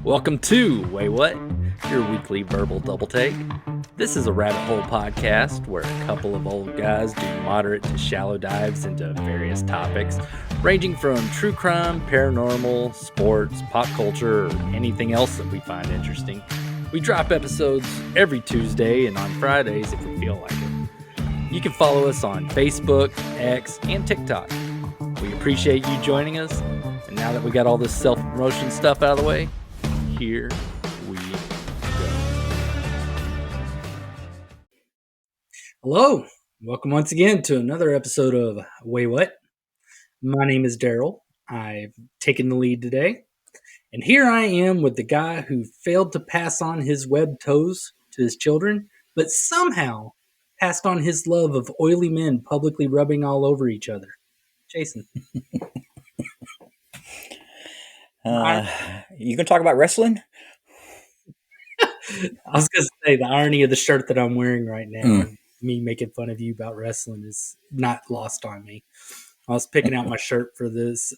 Welcome to Waywut, your weekly verbal double take. This is a rabbit hole podcast where a couple of old guys do moderate to shallow dives into various topics, ranging from true crime, paranormal, sports, pop culture, or anything else that we find interesting. We drop episodes every Tuesday and on Fridays if we feel like it. You can follow us on Facebook, X, and TikTok. We appreciate you joining us. And now that we got all this self-promotion stuff out of the way, here we go. Hello. Welcome once again to another episode of Waywut. My name is Darrell. I've taken the lead today. And here I am with the guy who failed to pass on his webbed toes to his children, but somehow passed on his love of oily men publicly rubbing all over each other. Jason. You gonna talk about wrestling? I was going to say the irony of the shirt that I'm wearing right now, me making fun of you about wrestling, is not lost on me. I was picking out my shirt for this.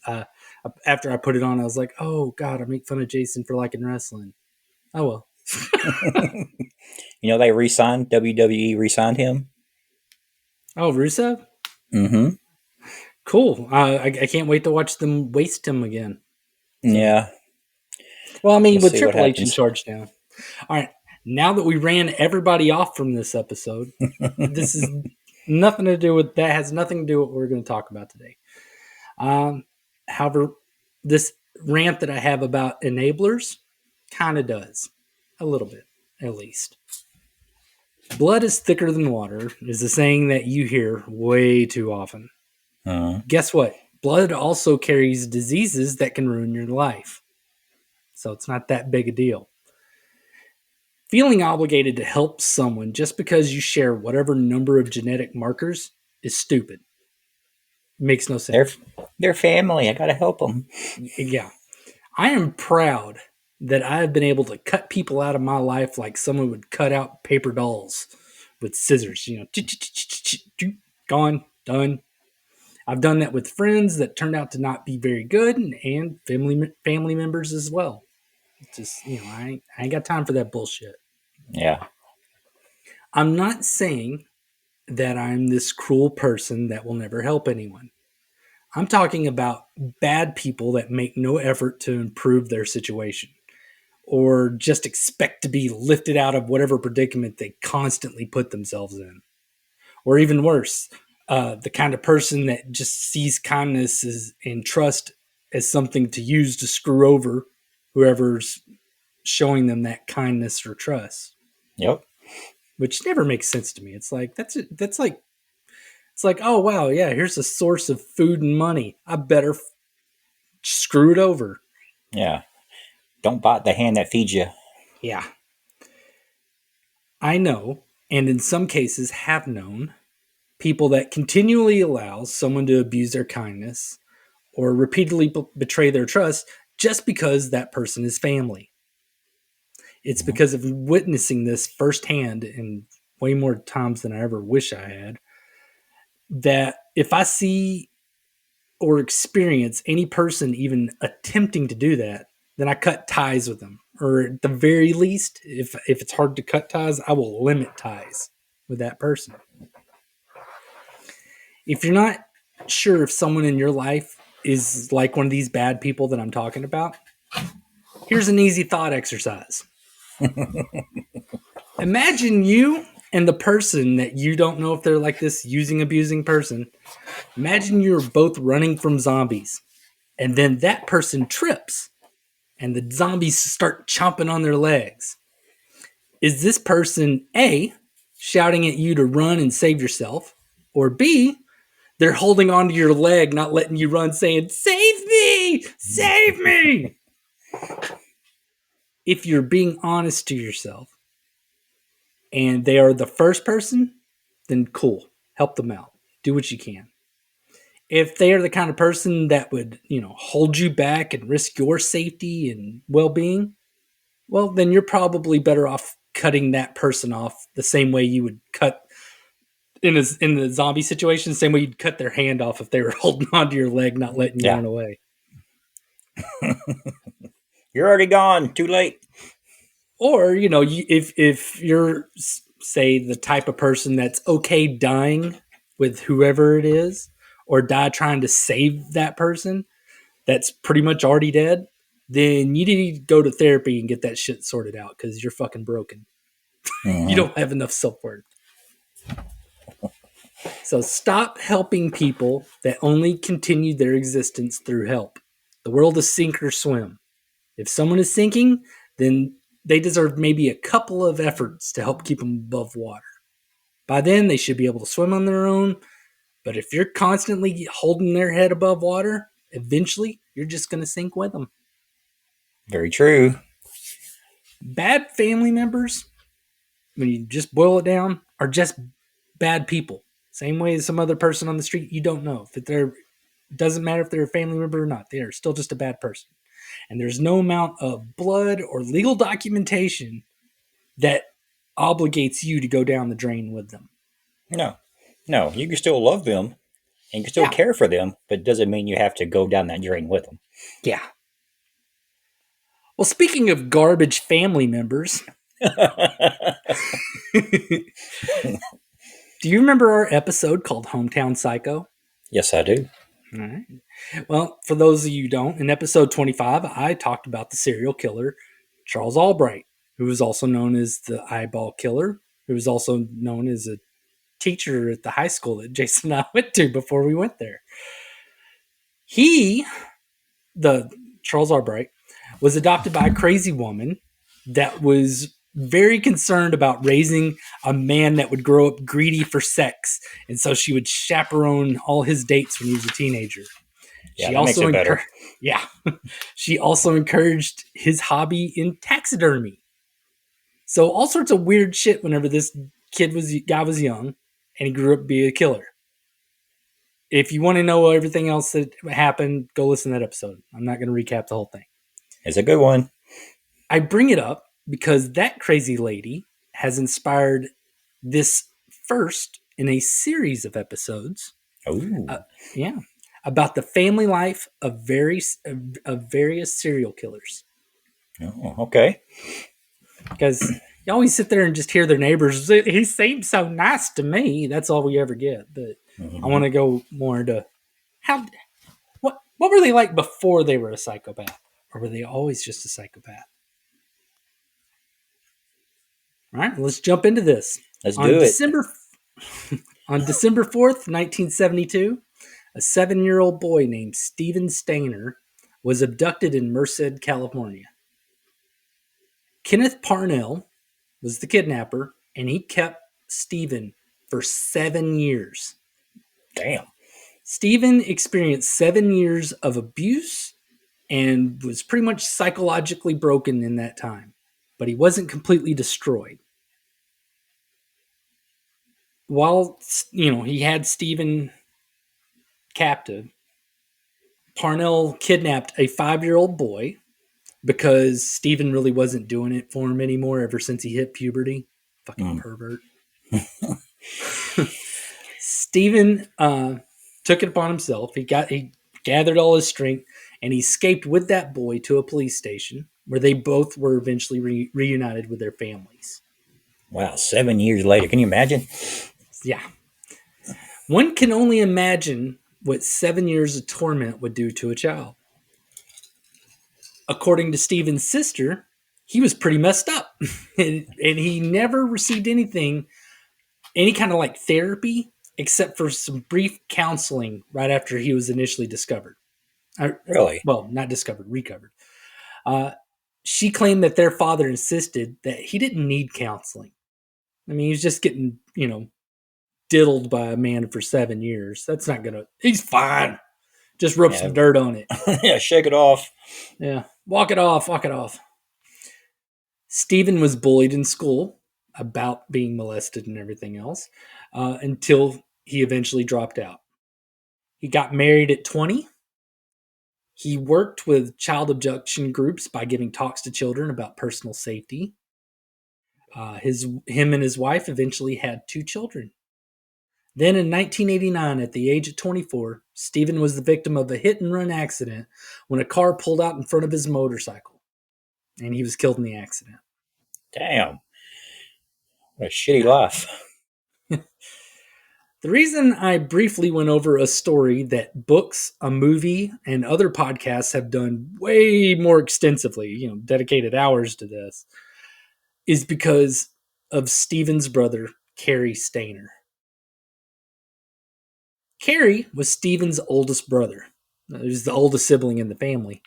After I put it on, I was like, oh, God, I make fun of Jason for liking wrestling. Oh, well. You know, they re-signed, WWE re-signed him. Oh, Rusev? Mm-hmm. Cool. I can't wait to watch them waste him again. Yeah. Well, I mean, with Triple H in charge now. All right. Now that we ran everybody off from this episode, this is nothing to do with that. Has nothing to do with what we're going to talk about today. However, this rant that I have about enablers kind of does a little bit, at least. Blood is thicker than water is a saying that you hear way too often. Guess what? Blood also carries diseases that can ruin your life. So it's not that big a deal. Feeling obligated to help someone just because you share whatever number of genetic markers is stupid. It makes no sense. They're family. I gotta help them. Yeah. I am proud that I have been able to cut people out of my life like someone would cut out paper dolls with scissors. You know, gone, done. I've done that with friends that turned out to not be very good and family members as well. It's just, you know, I ain't got time for that bullshit. Yeah. I'm not saying that I'm this cruel person that will never help anyone. I'm talking about bad people that make no effort to improve their situation or just expect to be lifted out of whatever predicament they constantly put themselves in. Or even worse, the kind of person that just sees kindness and trust as something to use to screw over whoever's showing them that kindness or trust. Yep. Which never makes sense to me. It's like it's like, oh wow, yeah, here's a source of food and money. I better screw it over. Yeah. Don't bite the hand that feeds you. Yeah. I know, and in some cases have known, people that continually allow someone to abuse their kindness or repeatedly betray their trust just because that person is family. It's because of witnessing this firsthand and way more times than I ever wish I had, that if I see or experience any person even attempting to do that, then I cut ties with them. Or at the very least, if it's hard to cut ties, I will limit ties with that person. If you're not sure if someone in your life is like one of these bad people that I'm talking about, here's an easy thought exercise. Imagine you and the person that you don't know if they're like this abusing person. Imagine you're both running from zombies, and then that person trips, and the zombies start chomping on their legs. Is this person A, shouting at you to run and save yourself, or B, they're holding onto your leg, not letting you run, saying, "Save me! Save me!" If you're being honest to yourself and they are the first person, then cool. Help them out. Do what you can. If they are the kind of person that would, hold you back and risk your safety and well-being, well, then you're probably better off cutting that person off the same way you would cut in the zombie situation, the same way you'd cut their hand off if they were holding onto your leg, not letting you run away. You're already gone. Too late. Or, if you're, say, the type of person that's okay dying with whoever it is, or die trying to save that person that's pretty much already dead, then you need to go to therapy and get that shit sorted out because you're fucking broken. You Hmm. don't have enough self-worth. So stop helping people that only continue their existence through help. The world is sink or swim. If someone is sinking, then they deserve maybe a couple of efforts to help keep them above water. By then, they should be able to swim on their own. But if you're constantly holding their head above water, eventually you're just going to sink with them. Very true. Bad family members, when you just boil it down, are just bad people. Same way as some other person on the street you don't know. If they're doesn't matter if they're a family member or not, they are still just a bad person. And there's no amount of blood or legal documentation that obligates you to go down the drain with them. No. No, you can still love them and you can still Yeah. care for them, but it doesn't mean you have to go down that drain with them. Yeah. Well, speaking of garbage family members, do you remember our episode called Hometown Psycho? Yes, I do. All right. Well, for those of you who don't, in episode 25, I talked about the serial killer, Charles Albright, who was also known as the eyeball killer, who was also known as a teacher at the high school that Jason and I went to before we went there. The Charles Albright, was adopted by a crazy woman that was very concerned about raising a man that would grow up greedy for sex. And so she would chaperone all his dates when he was a teenager. Yeah, She that makes also it better. Yeah. She also encouraged his hobby in taxidermy. So all sorts of weird shit whenever this guy was young and he grew up to be a killer. If you want to know everything else that happened, go listen to that episode. I'm not going to recap the whole thing. It's a good one. I bring it up because that crazy lady has inspired this first in a series of episodes. Ooh. About the family life of various serial killers. Oh, okay. Because you always sit there and just hear their neighbors. He seems so nice to me. That's all we ever get. But I want to go more into what were they like before they were a psychopath, or were they always just a psychopath? All right, let's jump into this. Let's do it. On December 4th, 1972, a 7-year-old boy named Steven Stayner was abducted in Merced, California. Kenneth Parnell was the kidnapper, and he kept Steven for 7 years. Damn. Steven experienced 7 years of abuse and was pretty much psychologically broken in that time, but he wasn't completely destroyed. While, he had Steven captive, Parnell kidnapped a 5-year-old boy because Steven really wasn't doing it for him anymore ever since he hit puberty. Fucking pervert. Steven took it upon himself. He gathered all his strength and he escaped with that boy to a police station where they both were eventually reunited with their families. Wow, 7 years later. Can you imagine? Yeah. One can only imagine what 7 years of torment would do to a child. According to Steven's sister, he was pretty messed up. and he never received any kind of like therapy, except for some brief counseling right after he was initially discovered. Really? Well, not discovered, recovered. She claimed that their father insisted that he didn't need counseling. I mean, he was just getting, diddled by a man for 7 years. That's not going to... He's fine. Just rub some dirt on it. Yeah, shake it off. Yeah, walk it off. Steven was bullied in school about being molested and everything else until he eventually dropped out. He got married at 20. He worked with child abduction groups by giving talks to children about personal safety. Him and his wife eventually had 2 children. Then in 1989, at the age of 24, Steven was the victim of a hit-and-run accident when a car pulled out in front of his motorcycle. and he was killed in the accident. Damn. What a shitty life. The reason I briefly went over a story that books, a movie, and other podcasts have done way more extensively, dedicated hours to this, is because of Steven's brother, Cary Stayner. Cary was Steven's oldest brother. He was the oldest sibling in the family.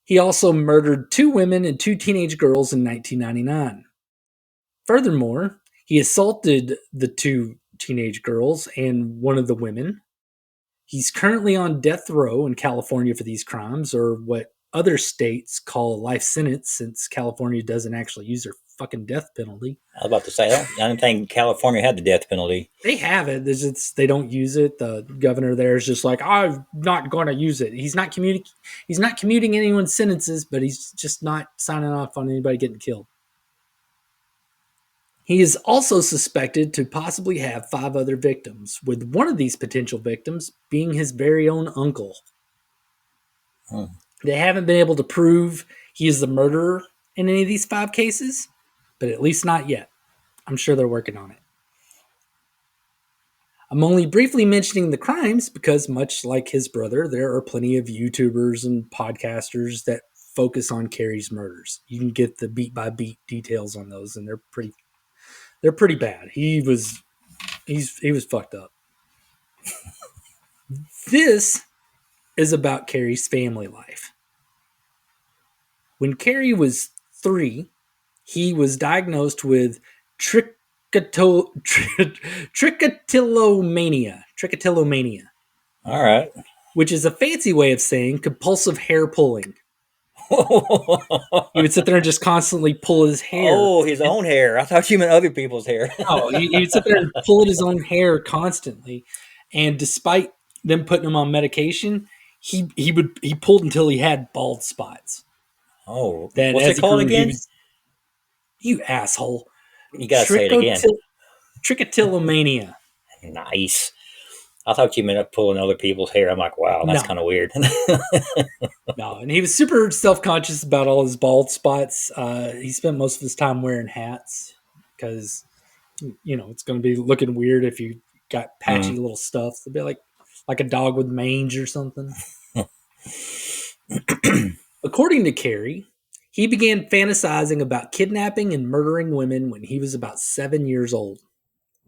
He also murdered 2 women and 2 teenage girls in 1999. Furthermore, he assaulted the 2 teenage girls and one of the women. He's currently on death row in California for these crimes, or what other states call a life sentence, since California doesn't actually use their fucking death penalty. I was about to say, I don't think California had the death penalty. They have it. They don't use it. The governor there is just like, I'm not going to use it. He's not commuting anyone's sentences, but he's just not signing off on anybody getting killed. He is also suspected to possibly have 5 other victims, with one of these potential victims being his very own uncle. They haven't been able to prove he is the murderer in any of these 5 cases, but at least not yet. I'm sure they're working on it. I'm only briefly mentioning the crimes because, much like his brother, there are plenty of YouTubers and podcasters that focus on Cary's murders. You can get the beat-by-beat details on those, and they're pretty bad. He was fucked up. This is about Cary's family life. When Cary was 3, he was diagnosed with trichotillomania. All right. Which is a fancy way of saying compulsive hair pulling. He would sit there and just constantly pull his hair. Oh, his own hair. I thought you meant other people's hair. No, he would sit there and pull at his own hair constantly. And despite them putting him on medication, he pulled until he had bald spots. Oh, what's it called again? You asshole. You gotta say it again. Trichotillomania. Nice. I thought you meant pulling other people's hair. I'm like, wow, that's kind of weird. No, and he was super self-conscious about all his bald spots. He spent most of his time wearing hats because, it's going to be looking weird if you got patchy little stuff. It'd be like a dog with mange or something. According to Cary, he began fantasizing about kidnapping and murdering women when he was about 7 years old.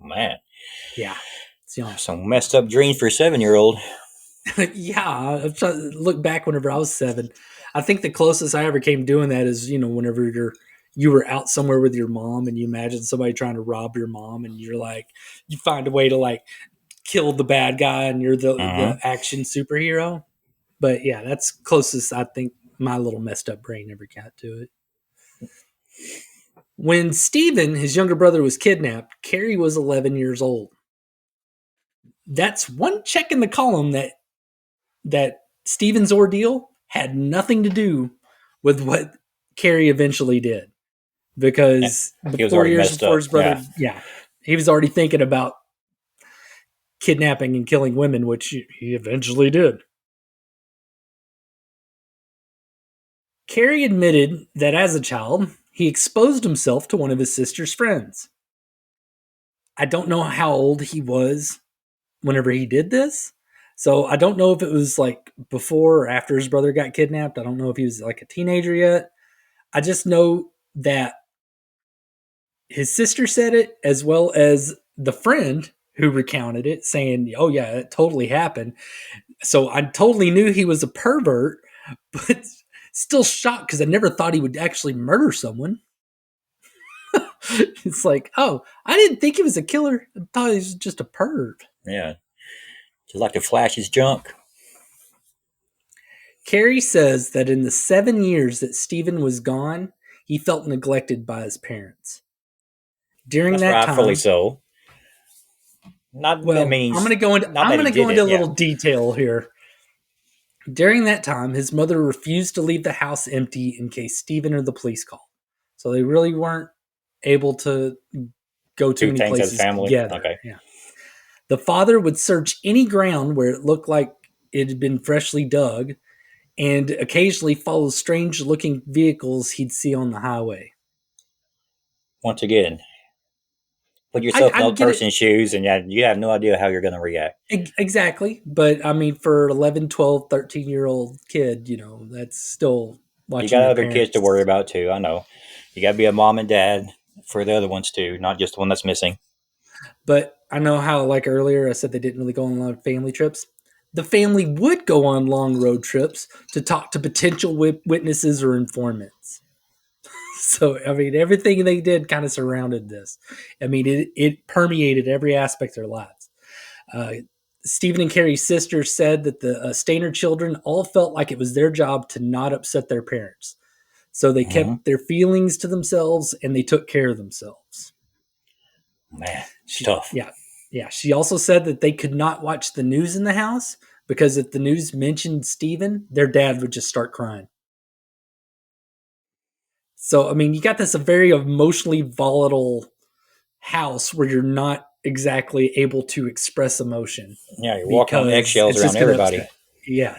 Man. Yeah. Some messed up dreams for a 7-year-old. Yeah, I'm trying to look back whenever I was 7. I think the closest I ever came doing that is, whenever you were out somewhere with your mom and you imagine somebody trying to rob your mom and you're like, you find a way to like kill the bad guy and you're the action superhero. But yeah, that's closest I think my little messed up brain ever got to it. When Steven, his younger brother, was kidnapped, Cary was 11 years old. That's one check in the column that Steven's ordeal had nothing to do with what Cary eventually did. Because 4 years before his brother, he was already thinking about kidnapping and killing women, which he eventually did. Cary admitted that as a child, he exposed himself to one of his sister's friends. I don't know how old he was whenever he did this. So I don't know if it was like before or after his brother got kidnapped. I don't know if he was like a teenager yet. I just know that his sister said it, as well as the friend who recounted it, saying, oh yeah, it totally happened. So I totally knew he was a pervert, but still shocked because I never thought he would actually murder someone. It's like, oh, I didn't think he was a killer. I thought he was just a perv. Yeah. Just like to flash his junk. Cary says that in the 7 years that Steven was gone, he felt neglected by his parents. During that time, rightfully so. I'm going to go into a little detail here. During that time, his mother refused to leave the house empty in case Steven or the police called. So they really weren't able to go to any places together. Okay. Yeah. The father would search any ground where it looked like it had been freshly dug, and occasionally follow strange-looking vehicles he'd see on the highway. Once again, put I, yourself in I another get it person's shoes and you have no idea how you're going to react. exactly, but I mean, for 11, 12, 13-year-old kid, that's still You watching got your other kids to worry parents. about too. I know. You got to be a mom and dad for the other ones too, not just the one that's missing. But I know how, like earlier, I said they didn't really go on a lot of family trips. The family would go on long road trips to talk to potential witnesses or informants. So, I mean, everything they did kind of surrounded this. I mean, it permeated every aspect of their lives. Uh, Stephen and Carrie's sister said that the Stayner children all felt like it was their job to not upset their parents. So they Mm-hmm. kept their feelings to themselves and they took care of themselves. Man, it's She, tough. yeah, yeah. She also said that they could not watch the news in the house because if the news mentioned Stephen, their dad would just start crying. So, I mean, you got this a very emotionally volatile house where you're not exactly able to express emotion Yeah, you're walking on because eggshells it's around just going to everybody. upset. Yeah.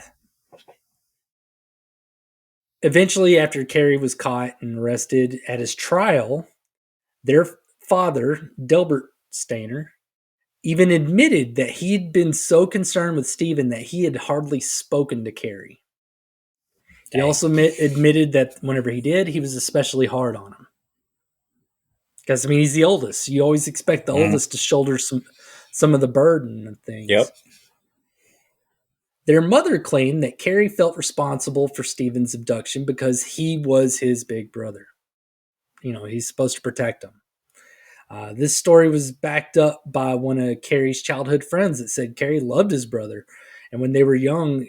Eventually, after Cary was caught and arrested at his trial, their father, Delbert Stayner, even admitted that he had been so concerned with Stephen that he had hardly spoken to Cary. He Dang. also admitted that whenever he did, he was especially hard on him. Because, I mean, he's the oldest. You always expect the Mm-hmm. oldest to shoulder some of the burden of things. Yep. Their mother claimed that Cary felt responsible for Stephen's abduction because he was his big brother. He's supposed to protect him. This story was backed up by one of Cary's childhood friends that said Cary loved his brother. And when they were young,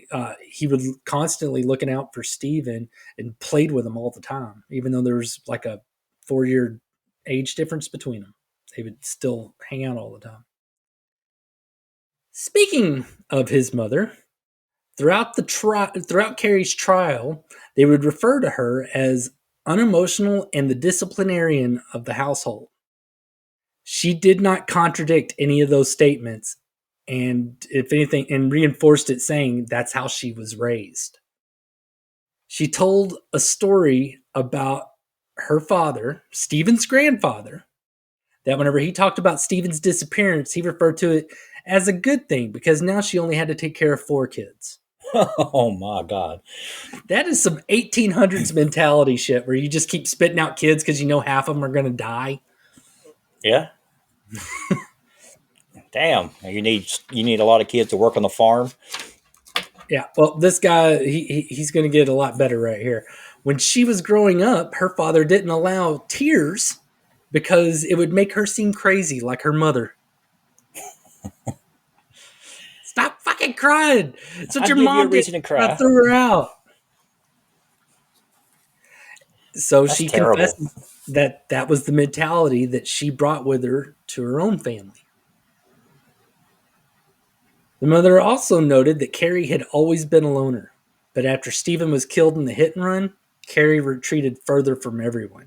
he would constantly looking out for Stephen and played with him all the time, even though there was like a 4-year age difference between them. They would still hang out all the time. Speaking of his mother, throughout Cary's trial, they would refer to her as unemotional and the disciplinarian of the household. She did not contradict any of those statements, and if anything, and reinforced it, saying that's how she was raised. She told a story about her father, Stephen's grandfather, that whenever he talked about Stephen's disappearance, he referred to it as a good thing because now she only had to take care of 4 kids. Oh my God. That is some 1800s mentality shit where you just keep spitting out kids because you know half of them are going to die. Yeah. Damn. You need a lot of kids to work on the farm. Yeah, well, this guy, he's going to get a lot better right here. When she was growing up, her father didn't allow tears because it would make her seem crazy like her mother. Stop fucking crying. That's what I'd your give you a mom did. reason to I cry. threw her out. So That's she terrible. confessed that that was the mentality that she brought with her to her own family. The mother also noted that Cary had always been a loner, but after Stephen was killed in the hit and run, Cary retreated further from everyone.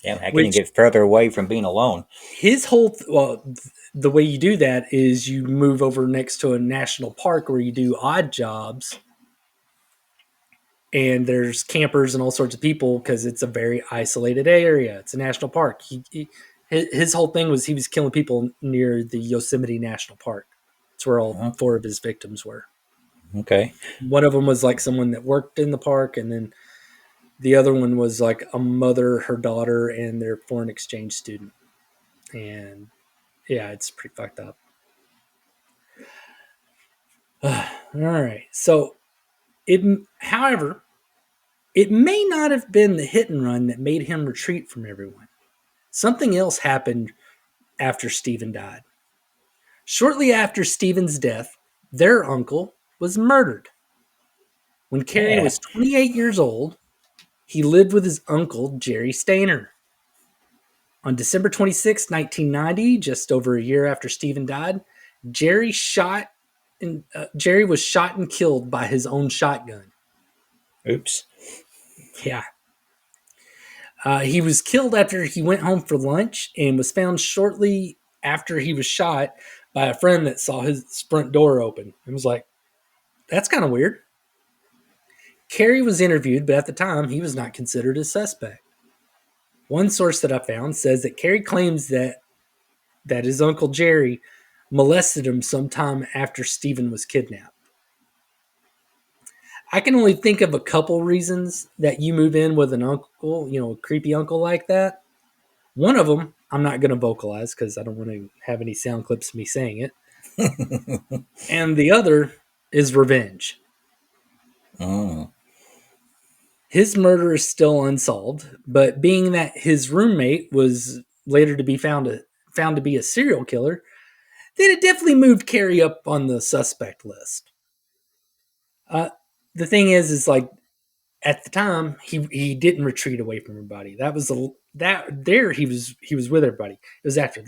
Damn, how can you Which get further away from being alone? his the way you do that is you move over next to a national park where you do odd jobs, and there's campers and all sorts of people because it's a very isolated area. It's a national park. His whole thing was he was killing people near the Yosemite National Park. That's where all Uh-huh. 4 of his victims were. Okay. One of them was like someone that worked in the park, and then the other one was like a mother, her daughter, and their foreign exchange student. And yeah, it's pretty fucked up. All right. So however, it may not have been the hit and run that made him retreat from everyone. Something else happened after Stephen died. Shortly after Stephen's death, their uncle was murdered. When Cary Man. was 28 years old, he lived with his uncle, Cary Stayner. On December 26, 1990, just over a year after Stephen died, Cary was shot and killed by his own shotgun. Oops. Yeah. He was killed after he went home for lunch and was found shortly after he was shot by a friend that saw his front door open and was like, that's kind of weird. Cary was interviewed, but at the time, he was not considered a suspect. One source that I found says that Cary claims that his uncle Jerry molested him sometime after Steven was kidnapped. I can only think of a couple reasons that you move in with an uncle, a creepy uncle like that. One of them, I'm not going to vocalize because I don't want to have any sound clips of me saying it. And the other is revenge. Mm. His murder is still unsolved, but being that his roommate was later to be found to be a serial killer, then it definitely moved Cary up on the suspect list. The thing is like at the time he didn't retreat away from everybody. That was he was with everybody. It was after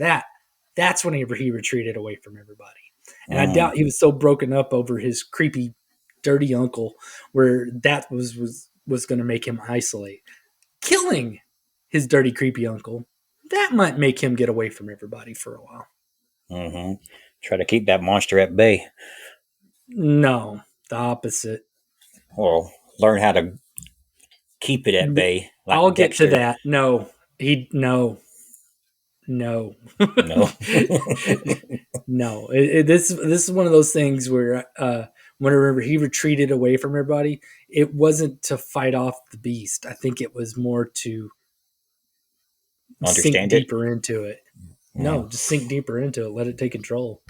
that's whenever he retreated away from everybody. And I doubt he was so broken up over his creepy, dirty uncle where that was going to make him isolate. Killing his dirty, creepy uncle, that might make him get away from everybody for a while. Mm-hmm. Try to keep that monster at bay. No, the opposite. Well, learn how to keep it at bay. Like I'll Dexter. get to that. No. No. No. No. This is one of those things where whenever he retreated away from everybody, it wasn't to fight off the beast. I think it was more to sink deeper into it. No, just sink deeper into it. Let it take control.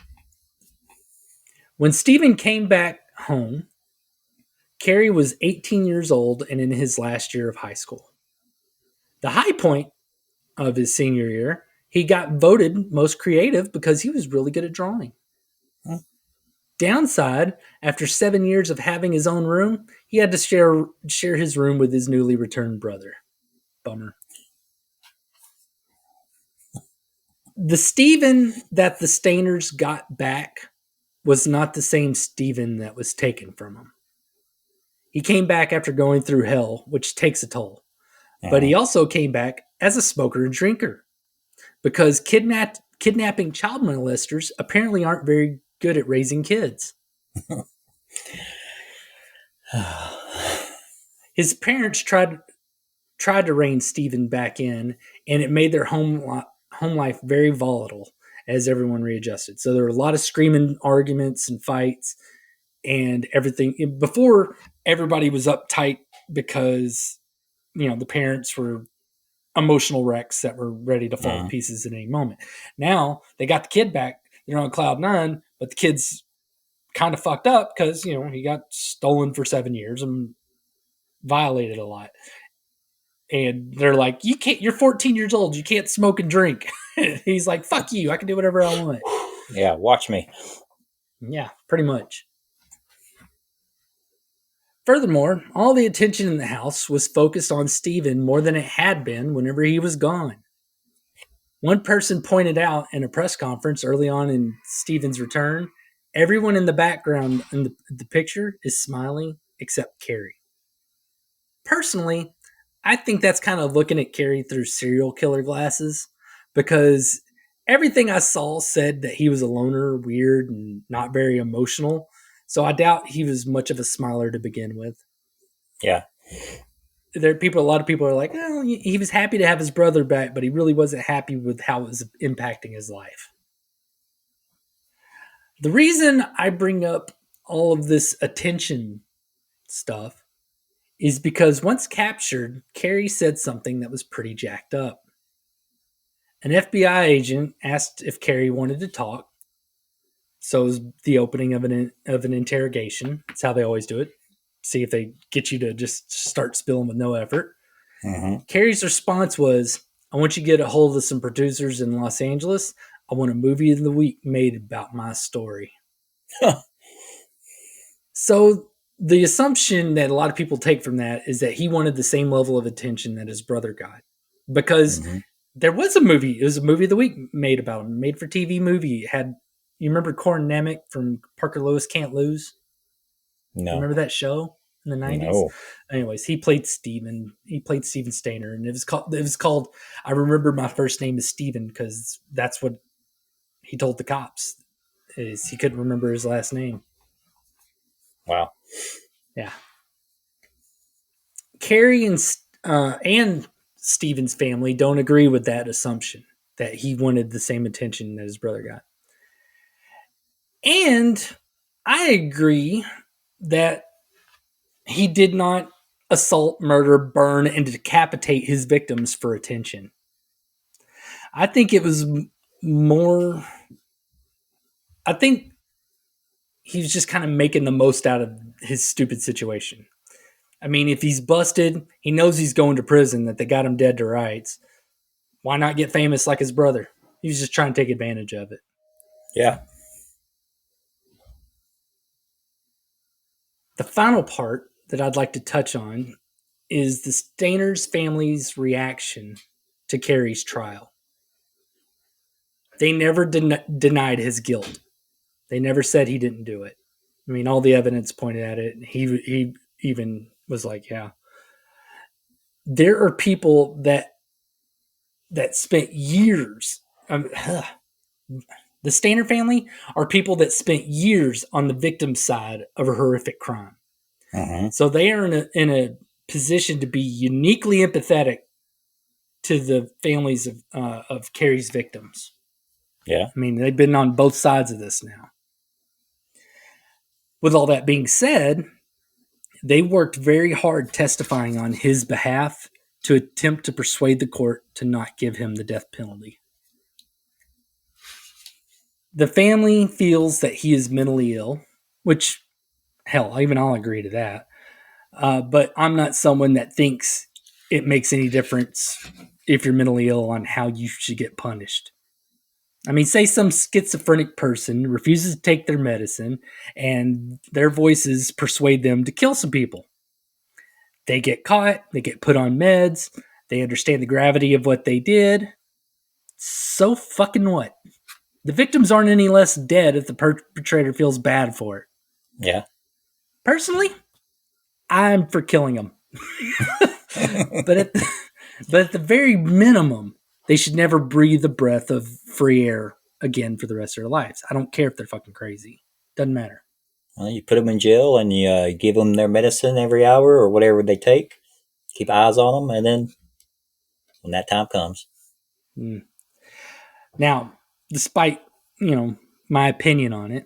When Steven came back home, Cary was 18 years old and in his last year of high school. The high point of his senior year, he got voted most creative because he was really good at drawing. Downside, after 7 years of having his own room, he had to share his room with his newly returned brother. Bummer. The Steven that the Stayners got back was not the same Steven that was taken from him. He came back after going through hell, which takes a toll. But he also came back as a smoker and drinker because kidnapping child molesters apparently aren't very good at raising kids. His parents tried to rein Steven back in, and it made their home life very volatile as everyone readjusted. So there were a lot of screaming arguments and fights and everything. Before, everybody was uptight because, the parents were emotional wrecks that were ready to fall to pieces at any moment. Now, they got the kid back. They're on cloud nine, but the kid's kind of fucked up because, he got stolen for 7 years and violated a lot. And they're like, you can't, you're 14 years old. You can't smoke and drink. He's like, fuck you. I can do whatever I want. Yeah, watch me. Yeah, pretty much. Furthermore, all the attention in the house was focused on Steven more than it had been whenever he was gone. One person pointed out in a press conference early on in Steven's return, everyone in the background in the picture is smiling except Cary. Personally, I think that's kind of looking at Cary through serial killer glasses because everything I saw said that he was a loner, weird, and not very emotional. So I doubt he was much of a smiler to begin with. Yeah. A lot of people are like, oh, he was happy to have his brother back, but he really wasn't happy with how it was impacting his life. The reason I bring up all of this attention stuff is because once captured, Cary said something that was pretty jacked up. An FBI agent asked if Cary wanted to talk. So it was the opening of an interrogation. That's how they always do it. See if they get you to just start spilling with no effort. Cary's response was, I want you to get a hold of some producers in Los Angeles. I want a movie of the week made about my story. So the assumption that a lot of people take from that is that he wanted the same level of attention that his brother got. Because there was a movie. It was a movie of the week made about him. Made for TV movie. It had, you remember Corin Nemec from Parker Lewis Can't Lose? No. Remember that show in the 90s? No. Anyways, he played Steven. He played Steven Stayner, and it was called I remember my first name is Steven because that's what he told the cops. Is he couldn't remember his last name. Wow. Yeah. Cary and Steven's family don't agree with that assumption that he wanted the same attention that his brother got. And I agree that he did not assault, murder, burn, and decapitate his victims for attention. I think it was more. I think he was just kind of making the most out of his stupid situation. I mean, if he's busted, he knows he's going to prison, that they got him dead to rights. Why not get famous like his brother? He was just trying to take advantage of it. Yeah. The final part that I'd like to touch on is the Stayner's family's reaction to Cary's trial. They never denied his guilt. They never said he didn't do it. I mean, all the evidence pointed at it. He even was like, yeah. There are people that spent years. The Stayner family are people that spent years on the victim's side of a horrific crime. Mm-hmm. So they are in a position to be uniquely empathetic to the families of Cary's victims. Yeah. I mean, they've been on both sides of this now. With all that being said, they worked very hard testifying on his behalf to attempt to persuade the court to not give him the death penalty. The family feels that he is mentally ill, which, hell, even I'll agree to that. But I'm not someone that thinks it makes any difference if you're mentally ill on how you should get punished. I mean, say some schizophrenic person refuses to take their medicine and their voices persuade them to kill some people. They get caught, they get put on meds, they understand the gravity of what they did. So fucking what? The victims aren't any less dead if the perpetrator feels bad for it. Yeah. Personally, I'm for killing them. but at the very minimum, they should never breathe a breath of free air again for the rest of their lives. I don't care if they're fucking crazy. Doesn't matter. Well, you put them in jail and you give them their medicine every hour or whatever they take. Keep eyes on them, and then when that time comes. Now, despite, my opinion on it,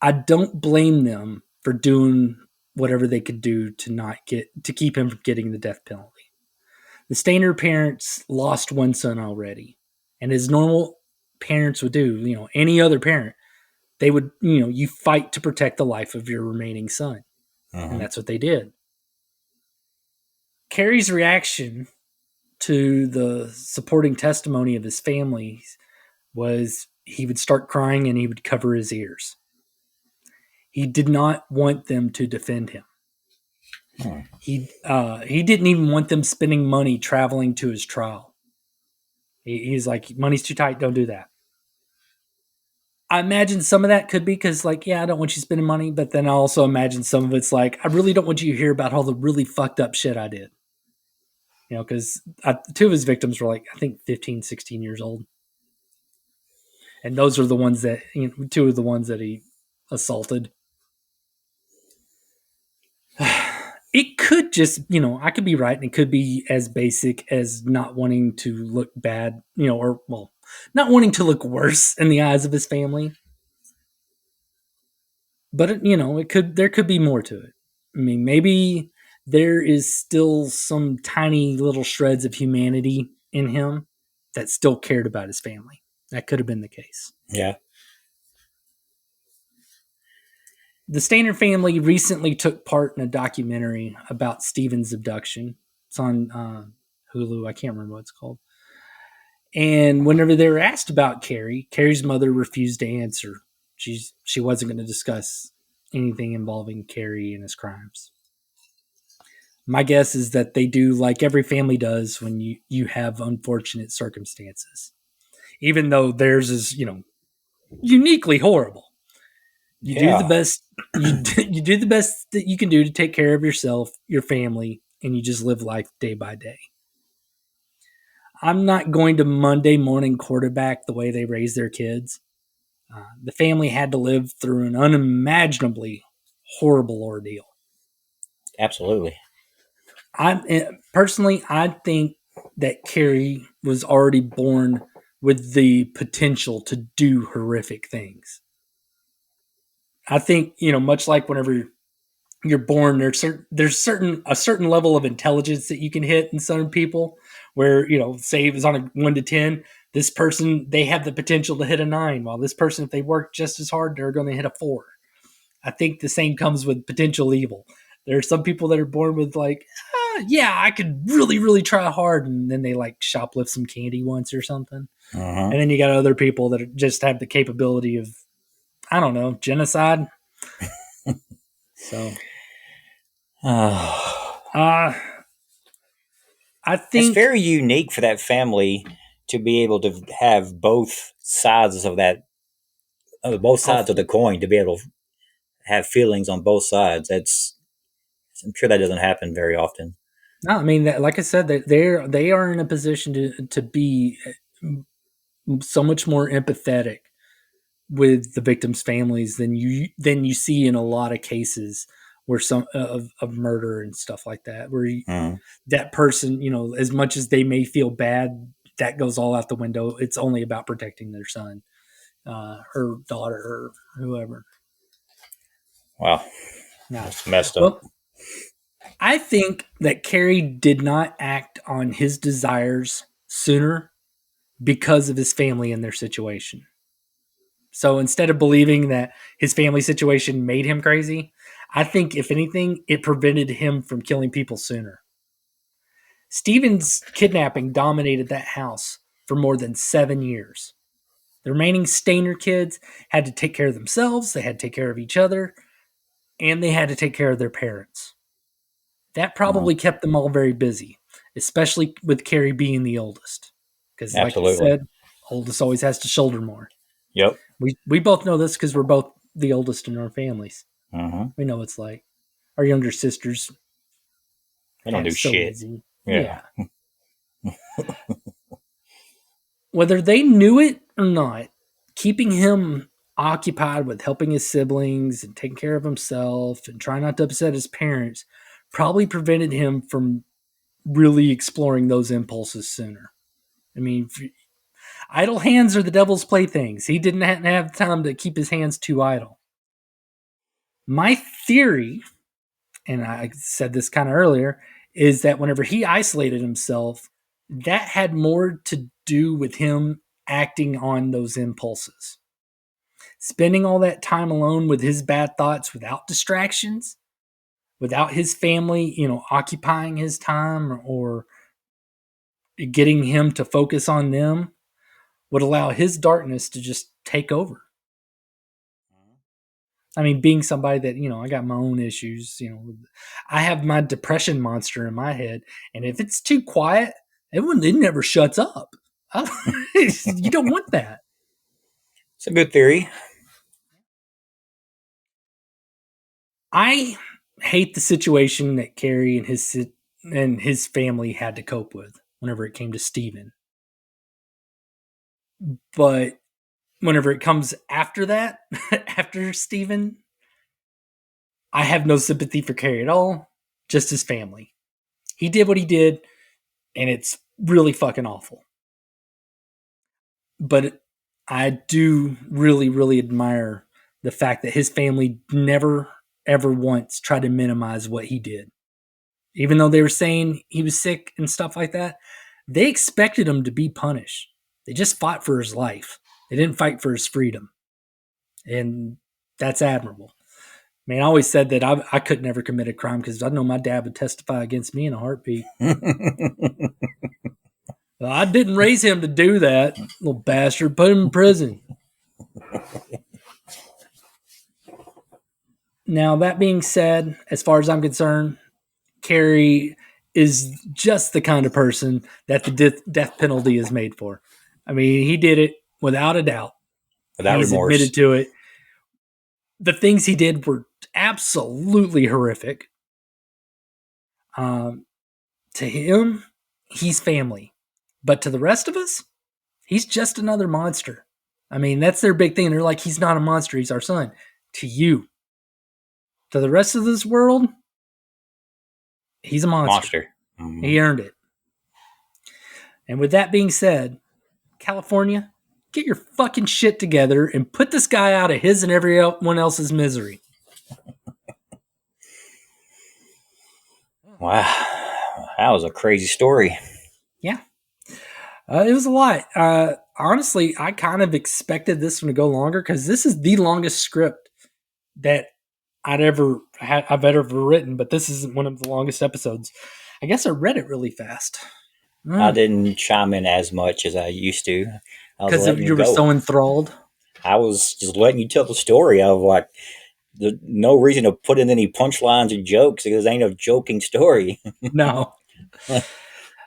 I don't blame them for doing whatever they could do to keep him from getting the death penalty. The Stayner parents lost one son already, and as normal parents would do, any other parent, they would, you fight to protect the life of your remaining son. Mm-hmm. And that's what they did. Cary's reaction to the supporting testimony of his family was he would start crying and he would cover his ears. He did not want them to defend him. He didn't even want them spending money traveling to his trial. He's like, money's too tight, don't do that. I imagine some of that could be because, I don't want you spending money, but then I also imagine some of it's like, I really don't want you to hear about all the really fucked up shit I did. Because two of his victims were I think 15, 16 years old. And those are the ones that, two of the ones that he assaulted. It could just, I could be right, and it could be as basic as not wanting to look bad, not wanting to look worse in the eyes of his family. But, there could be more to it. I mean, maybe there is still some tiny little shreds of humanity in him that still cared about his family. That could have been the case. Yeah. The Stayner family recently took part in a documentary about Steven's abduction. It's on Hulu. I can't remember what it's called. And whenever they were asked about Cary's mother refused to answer. She wasn't going to discuss anything involving Cary and his crimes. My guess is that they do like every family does when you have unfortunate circumstances. Even though theirs is, uniquely horrible. You do the best. You do the best that you can do to take care of yourself, your family, and you just live life day by day. I'm not going to Monday morning quarterback the way they raise their kids. The family had to live through an unimaginably horrible ordeal. Absolutely. Personally, I think that Cary was already born with the potential to do horrific things. I think, much like whenever you're born, there's a certain level of intelligence that you can hit in some people where, say it was on a 1 to 10, this person, they have the potential to hit a 9, while this person, if they work just as hard, they're going to hit a 4. I think the same comes with potential evil. There are some people that are born with like, yeah, I could really, really try hard, and then they like shoplift some candy once or something. Uh-huh. And then you got other people that just have the capability of, I don't know, genocide. So, uh, I It's think very unique for that family to be able to have both sides of that, both sides of the coin, to be able to have feelings on both sides. I'm sure that doesn't happen very often. no, I mean, like I said, that they are in a position to be so much more empathetic with the victims' families than you see in a lot of cases where some of murder and stuff like that, where that person, as much as they may feel bad, that goes all out the window. It's only about protecting their son, her daughter, or whoever. Wow, Now, that's messed up. well, I think that Cary did not act on his desires sooner because of his family and their situation. So instead of believing that his family situation made him crazy, I think, if anything, it prevented him from killing people sooner. Steven's kidnapping dominated that house for more than 7 years. The remaining Stayner kids had to take care of themselves, they had to take care of each other, and they had to take care of their parents. That probably kept them all very busy, especially with Cary being the oldest. Because, like you Absolutely. said, oldest always has to shoulder more. Yep. We both know this because we're both the oldest in our families. Uh-huh. We know it's like. Our younger sisters They don't had do it so shit. easy. Yeah. Whether they knew it or not, keeping him occupied with helping his siblings and taking care of himself and trying not to upset his parents probably prevented him from really exploring those impulses sooner. I mean, idle hands are the devil's playthings. He didn't have time to keep his hands too idle. My theory, and I said this kind of earlier, is that whenever he isolated himself, that had more to do with him acting on those impulses. Spending all that time alone with his bad thoughts without distractions, without his family, occupying his time or getting him to focus on them, would allow his darkness to just take over. I mean, being somebody that, I got my own issues, I have my depression monster in my head. And if it's too quiet, it never shuts up. You don't want that. It's a good theory. I hate the situation that Cary and his family had to cope with whenever it came to Steven. But whenever it comes after that, after Steven, I have no sympathy for Cary at all, just his family. He did what he did, and it's really fucking awful. But I do really, really admire the fact that his family never, ever once tried to minimize what he did. Even though they were saying he was sick and stuff like that, they expected him to be punished. They just fought for his life. They didn't fight for his freedom. And that's admirable. I mean, I always said that I could never commit a crime because I know my dad would testify against me in a heartbeat. Well, I didn't raise him to do that, little bastard. Put him in prison. Now, that being said, as far as I'm concerned, Cary is just the kind of person that the death penalty is made for. I mean, he did it without a doubt. Without He's remorse. admitted to it. The things he did were absolutely horrific. To him, he's family. But to the rest of us, he's just another monster. I mean, that's their big thing. They're like, he's not a monster, he's our son. To you. To the rest of this world, He's a monster. Mm-hmm. He earned it. And with that being said, California, get your fucking shit together and put this guy out of his and everyone else's misery. Wow. That was a crazy story. Yeah. It was a lot. Honestly, I kind of expected this one to go longer because this is the longest script that I've ever written, but this is one of the longest episodes. I guess I read it really fast. I didn't chime in as much as I used to. I was Because letting you were go. so enthralled. I was just letting you tell the story. I was like, there's no reason to put in any punchlines and jokes because it ain't a joking story. No.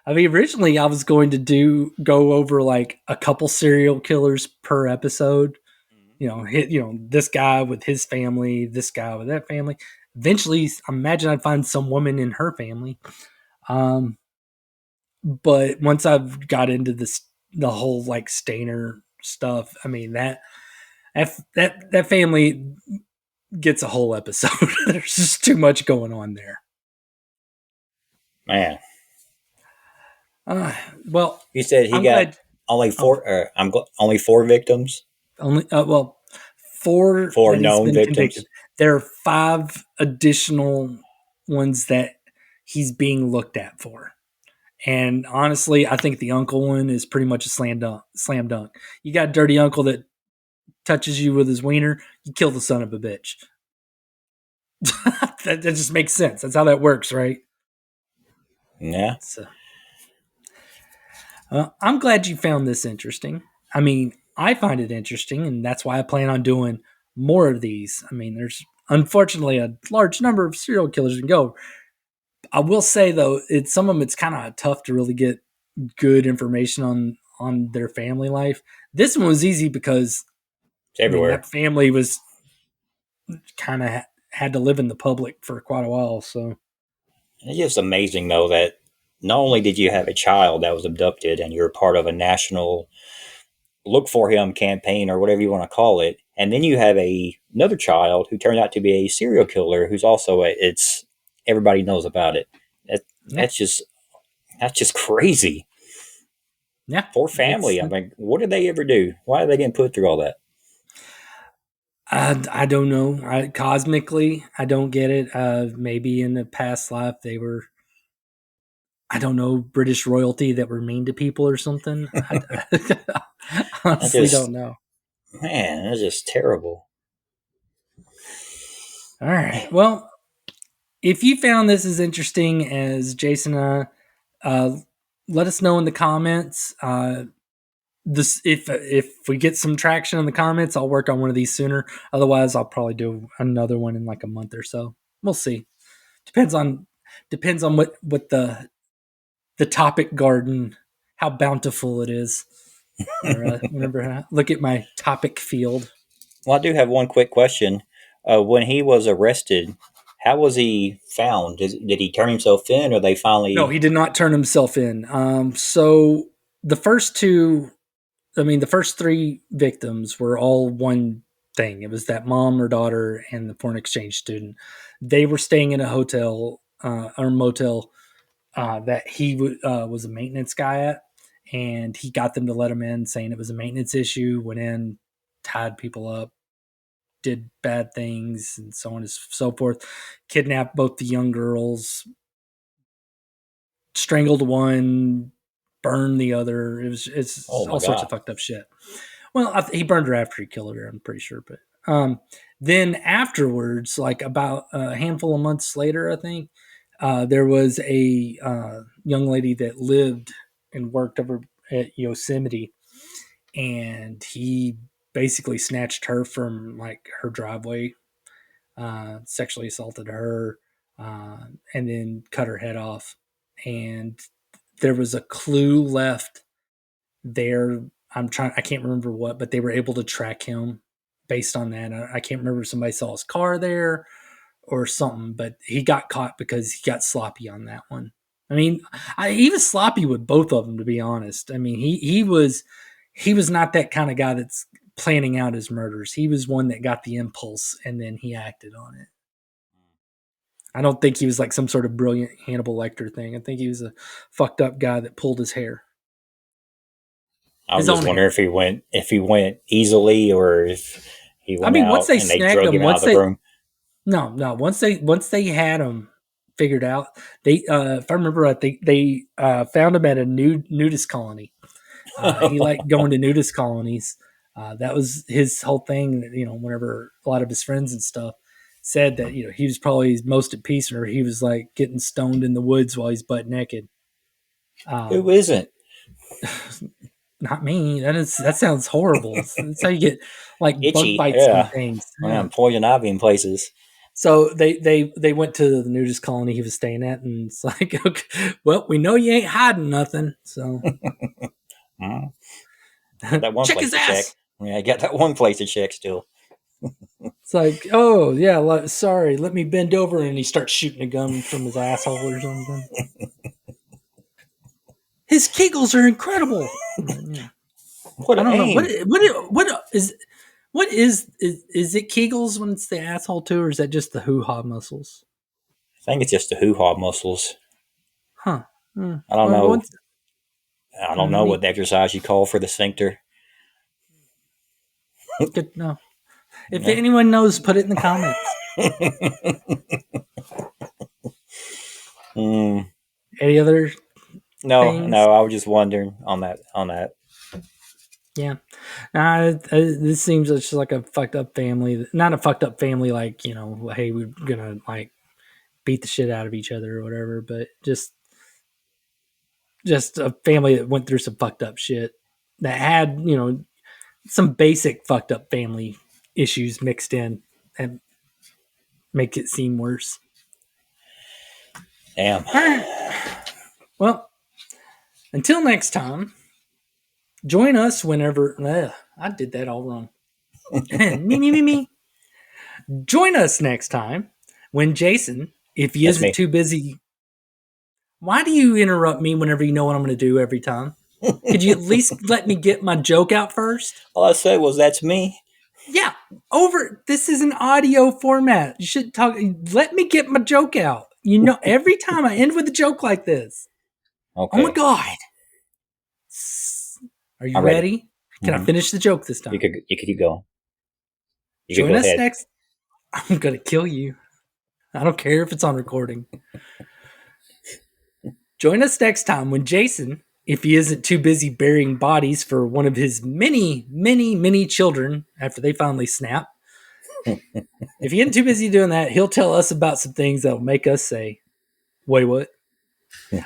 I mean, originally I was going to go over like a couple serial killers per episode. This guy with his family, this guy with that family. Eventually, I imagine I'd find some woman in her family. But once I've got into the whole like Stayner stuff, I mean that family gets a whole episode. There's just too much going on there. Man. Well, You said he got only four. Only four victims. Four that known he's been victims. Convicted. There are 5 additional ones that he's being looked at for. And honestly, I think the uncle one is pretty much a slam dunk. You got a dirty uncle that touches you with his wiener, you kill the son of a bitch. that just makes sense. That's how that works, right? Yeah. So, I'm glad you found this interesting. I mean, I find it interesting, and that's why I plan on doing more of these. I mean, there's unfortunately a large number of serial killers to go. I will say though, some of them it's kind of tough to really get good information on their family life. This one was easy because it's everywhere. That family was kind of had to live in the public for quite a while. So it's just amazing though that not only did you have a child that was abducted and you're part of a national look for him campaign or whatever you want to call it, and then you have another child who turned out to be a serial killer who's also it's everybody knows about it. That's just crazy. Yeah, poor family. I mean, what did they ever do? Why are they getting put through all that? I don't know. Cosmically, I don't get it. Maybe in a past life they were, I don't know, British royalty that were mean to people or something. I honestly don't know. Man, that's just terrible. All right. Well, if you found this as interesting as Jason and I, let us know in the comments. If we get some traction in the comments, I'll work on one of these sooner. Otherwise, I'll probably do another one in like a month or so. We'll see. Depends on what the topic garden, how bountiful it is. Or, whenever I look at my topic field. Well, I do have one quick question. When he was arrested, how was he found? Did he turn himself in, or they finally? No, he did not turn himself in. So the first 3 victims were all one thing. It was that mom or daughter and the foreign exchange student. They were staying in a hotel or motel that he was a maintenance guy at, and he got them to let him in, saying it was a maintenance issue. Went in, tied people up, did bad things, and so on and so forth. Kidnapped both the young girls, strangled one, burned the other. It's all sorts of fucked up shit. Well, he burned her after he killed her, I'm pretty sure. But then afterwards, like about a handful of months later, I think, there was a young lady that lived and worked over at Yosemite, and he basically snatched her from like her driveway, sexually assaulted her, and then cut her head off. And there was a clue left there. I can't remember what, but they were able to track him based on that. I can't remember if somebody saw his car there or something, but he got caught because he got sloppy on that one. I mean, he was sloppy with both of them, to be honest. I mean, he was not that kind of guy that's planning out his murders. He was one that got the impulse and then he acted on it. I don't think he was like some sort of brilliant Hannibal Lecter thing. I think he was a fucked up guy that pulled his hair. I was just wondering if he went easily or if he went out once they and they snagged drug him, him out of the room. No. Once they had him figured out, they if I remember right, they found him at a nudist colony. He liked going to nudist colonies. That was his whole thing. Whenever a lot of his friends and stuff said that he was probably most at peace, or he was like getting stoned in the woods while he's butt naked. Who isn't? Not me. That sounds horrible. That's how you get like Itchy, bug bites and things. Yeah, poison ivy in places. So they went to the nudist colony he was staying at, and it's like, okay, well, we know you ain't hiding nothing, so that one check place his to ass. check. Yeah, I got that one place to check still. It's like, oh yeah, sorry, let me bend over, and he starts shooting a gun from his asshole or something. His kegels are incredible. Yeah. What I don't know what is it kegels when it's the asshole too, or is that just the hoo-ha muscles? I think it's just the hoo-ha muscles. Huh. I don't know. I don't know what exercise you call for the sphincter. Good to know. If anyone knows, put it in the comments. Any other? No. I was just wondering on that. Yeah. This seems just like a fucked up family. Not a fucked up family, like hey, we're gonna like beat the shit out of each other or whatever, but just a family that went through some fucked up shit that had some basic fucked up family issues mixed in and make it seem worse. Damn. All right. Well, until next time, join us whenever. I did that all wrong. me. Join us next time when Jason, if he isn't too busy. Why do you interrupt me whenever you know what I'm going to do every time? Could you at least let me get my joke out first? All I said was, that's me. Yeah, this is an audio format. You should talk. Let me get my joke out. Every time I end with a joke like this. Okay. Oh my God. Are you ready? Can I finish the joke this time? You could keep going. Join us next. I'm going to kill you. I don't care if it's on recording. Join us next time when Jason, if he isn't too busy burying bodies for one of his many, many, many children after they finally snap, if he isn't too busy doing that, he'll tell us about some things that will make us say, Waywut.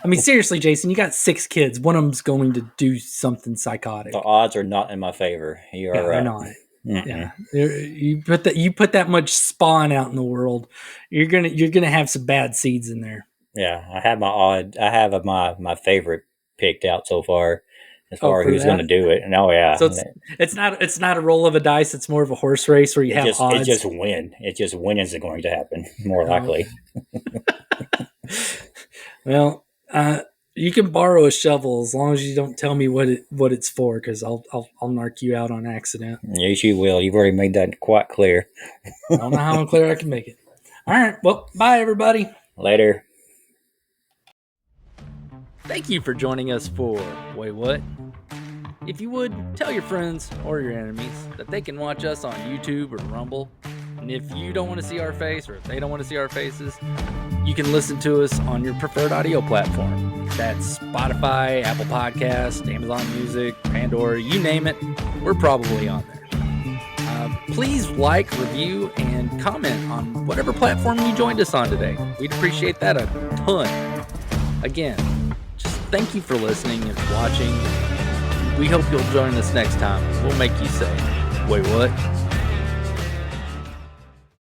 I mean, seriously, Jason, you got 6 kids. One of them's going to do something psychotic. The odds are not in my favor. You are right. They're not. Yeah, you put that much spawn out in the world, you're gonna have some bad seeds in there. Yeah, I have my favorite picked out so far, as far as who's going to do it. And so it's not a roll of a dice. It's more of a horse race where you have odds. It just win. It just when is it going to happen? More likely. Well, you can borrow a shovel as long as you don't tell me what it's for, because I'll narc you out on accident. Yes, you will. You've already made that quite clear. I don't know how clear I can make it. All right. Well, bye everybody. Later. Thank you for joining us for Waywut. If you would, tell your friends or your enemies that they can watch us on YouTube or Rumble. And if you don't want to see our face, or if they don't want to see our faces, you can listen to us on your preferred audio platform. That's Spotify, Apple Podcasts, Amazon Music, Pandora, you name it. We're probably on there. Please like, review, and comment on whatever platform you joined us on today. We'd appreciate that a ton. Again, just thank you for listening and watching. We hope you'll join us next time. We'll make you say, wait, what?